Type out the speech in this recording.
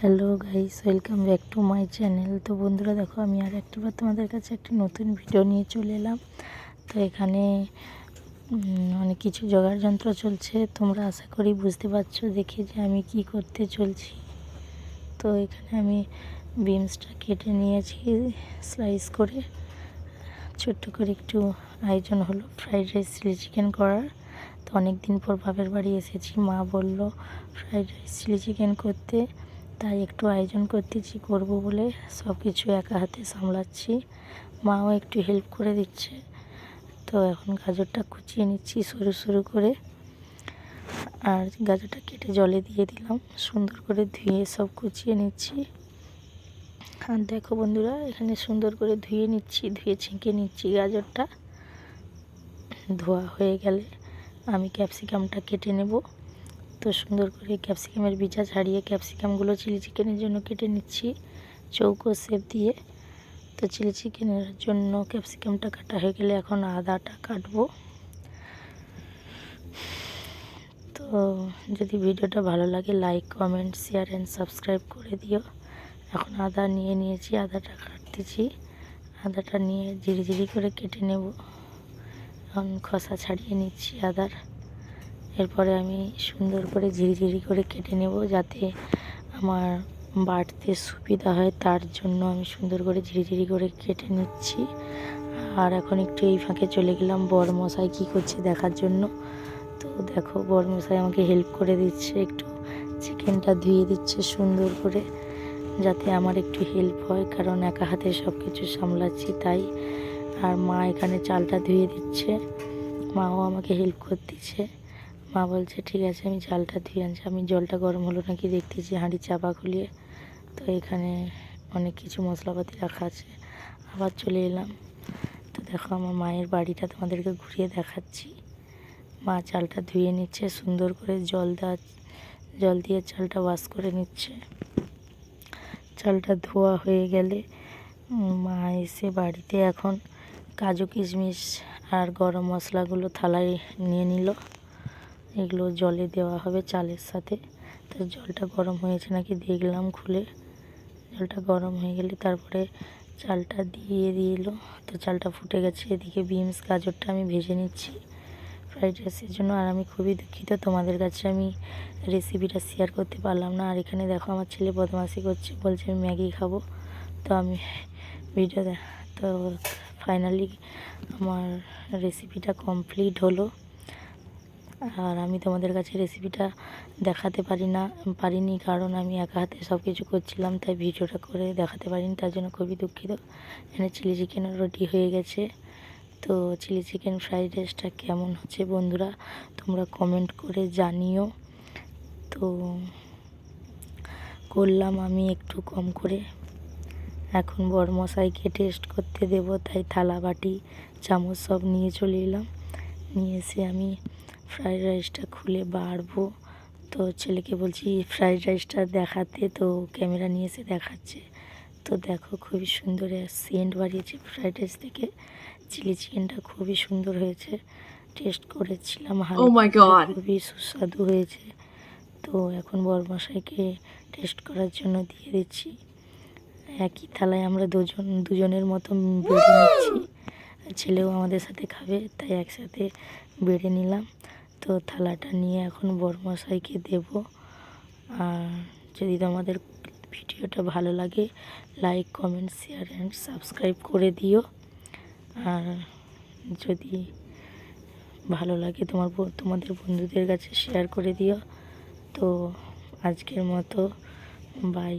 Hello guys, welcome back to my channel. তো বন্ধুরা দেখো, আমি আর একটিবার তোমাদের কাছে একটি নতুন ভিডিও নিয়ে চলে এলাম। তো এখানে অনেক কিছু জোগাড় যন্ত্র চলছে, তোমরা আশা করি বুঝতে পারছো দেখে যে আমি কি করতে চলছি। তো এখানে আমি বিনসটা কেটে নিয়েছি স্লাইস করে, ছোট্ট করে একটু আয়োজন হলো ফ্রাইড রাইস চিলি চিকেন করার। তো অনেক দিন পর বাপের বাড়ি এসেছি, মা বলল ফ্রাইড রাইস চিলি চিকেন করতে, তাই একটু আয়োজন করতেছি, করব বলে সব কিছু একা হাতে সামলাচ্ছি। মাও একটু হেল্প করে দিচ্ছে। তো এখন গাজরটা কুচিয়ে নিচ্ছি সরু সরু করে, আর গাজরটা কেটে জলে দিয়ে দিলাম, সুন্দর করে ধুয়ে সব কুচিয়ে নিচ্ছি। আর দেখো বন্ধুরা, এখানে সুন্দর করে ধুয়ে নিচ্ছি, ধুয়ে ছেঁকে নিচ্ছি গাজরটা। ধোয়া হয়ে গেলে আমি ক্যাপসিকামটা কেটে নেব। তো সুন্দর করে ক্যাপসিকামের বীজা ছাড়িয়ে ক্যাপসিকামগুলো চিলি চিকেনের জন্য কেটে নিচ্ছি চৌকো শেপ দিয়ে। তো চিলি চিকেনের জন্য ক্যাপসিকামটা কাটা হয়ে গেলে এখন আদাটা কাটবো। তো যদি ভিডিওটা ভালো লাগে like, comment, share and subscribe করে দিও। এখন আদা নিয়েছি, আদাটা কাটতেছি। আদাটা নিয়ে ঝিরিঝিরি করে কেটে নেব। এখন খোসা ছাড়িয়ে নিচ্ছি আদার। এরপরে আমি সুন্দর করে ঝিরিঝিরি করে কেটে নেব, যাতে আমার বাটতে সুবিধা হয়, তার জন্য আমি সুন্দর করে ঝিরিঝিরি করে কেটে নিচ্ছি। আর এখন একটু এই ফাঁকে চলে গেলাম বরমশাই কী করছে দেখার জন্য। তো দেখো, বরমশাই আমাকে হেল্প করে দিচ্ছে, একটু চিকেনটা ধুয়ে দিচ্ছে সুন্দর করে, যাতে আমার একটু হেল্প হয়, কারণ একা হাতে সব কিছু সামলাচ্ছি তাই। আর মা এখানে চালটা ধুয়ে দিচ্ছে, মাও আমাকে হেল্প করতেছে। মা বলছে ঠিক আছে, আমি চালটা ধুয়ে আনছি। আমি জলটা গরম হলো নাকি দেখতেছি হাঁড়ি চাপা খুলিয়ে। তো এখানে অনেক কিছু মশলাপাতি রাখা আছে। আবার চলে এলাম। তো দেখো, আমার মায়ের বাড়িটা তোমাদেরকে ঘুরিয়ে দেখাচ্ছি। মা চালটা ধুয়ে নিচ্ছে সুন্দর করে, জল দিয়ে চালটা ওয়াশ করে নিচ্ছে। চালটা ধোয়া হয়ে গেলে মা এসে বাড়িতে এখন কাজু কিশমিশ আর গরম মশলাগুলো থালায় নিয়ে নিল। এগুলো জলে দেওয়া হবে চালের সাথে। তো জলটা গরম হয়েছে নাকি দেখলাম খুলে। জলটা গরম হয়ে গেলে তারপরে চালটা দিয়ে দিল। তো চালটা ফুটে গেছে। এদিকে বিনস গাজরটা আমি ভেজে নিচ্ছি ফ্রাইড রাইসের জন্য। আর আমি খুবই দুঃখিত, তোমাদের কাছে আমি রেসিপিটা শেয়ার করতে পারলাম না। আর এখানে দেখো, আমার ছেলে বদমাশি করছে, বলছে আমি ম্যাগি খাবো। তো আমি তো ফাইনালি আমার রেসিপিটা কমপ্লিট হলো। আর আমি তোমাদের কাছে রেসিপিটা দেখাতে পারিনি, কারণ আমি একা হাতে সব কিছু করছিলাম, তাই ভিডিওটা করে দেখাতে পারিনি, তার জন্য খুবই দুঃখিত। এখানে চিলি চিকেনও রেডি হয়ে গেছে। তো চিলি চিকেন ফ্রাইড রাইসটা কেমন হচ্ছে বন্ধুরা, তোমরা কমেন্ট করে জানিও। তো করলাম আমি একটু কম করে। এখন বরমশাইকে টেস্ট করতে দেব, তাই থালা বাটি চামচ সব নিয়ে চলে এলাম। নিয়ে এসে আমি ফ্রাইড রাইসটা খুলে বাড়বো। তো ছেলেকে বলছি ফ্রাইড রাইসটা দেখাতে, তো ক্যামেরা নিয়ে এসে দেখাচ্ছে। তো দেখো, খুবই সুন্দর সেন্ট বাড়িয়েছে ফ্রাইড রাইস থেকে। চিলি চিকেনটা খুবই সুন্দর হয়েছে, টেস্ট করেছিলাম খুবই সুস্বাদু হয়েছে। তো এখন বরমশাইকে টেস্ট করার জন্য দিয়ে দিচ্ছি। একই থালায় আমরা দুজনের মতো বেড়ে নিচ্ছি। ছেলেও আমাদের সাথে খাবে, তাই একসাথে বেড়ে নিলাম। তো থালাটা নিয়ে এখন বরমশাইকে দেব। আর যদি তোমাদের ভিডিওটা ভালো লাগে like, comment, share and subscribe করে দিও। আর যদি ভালো লাগে তোমাদের বন্ধুদের কাছে শেয়ার করে দিও। তো আজকের মতো বাই।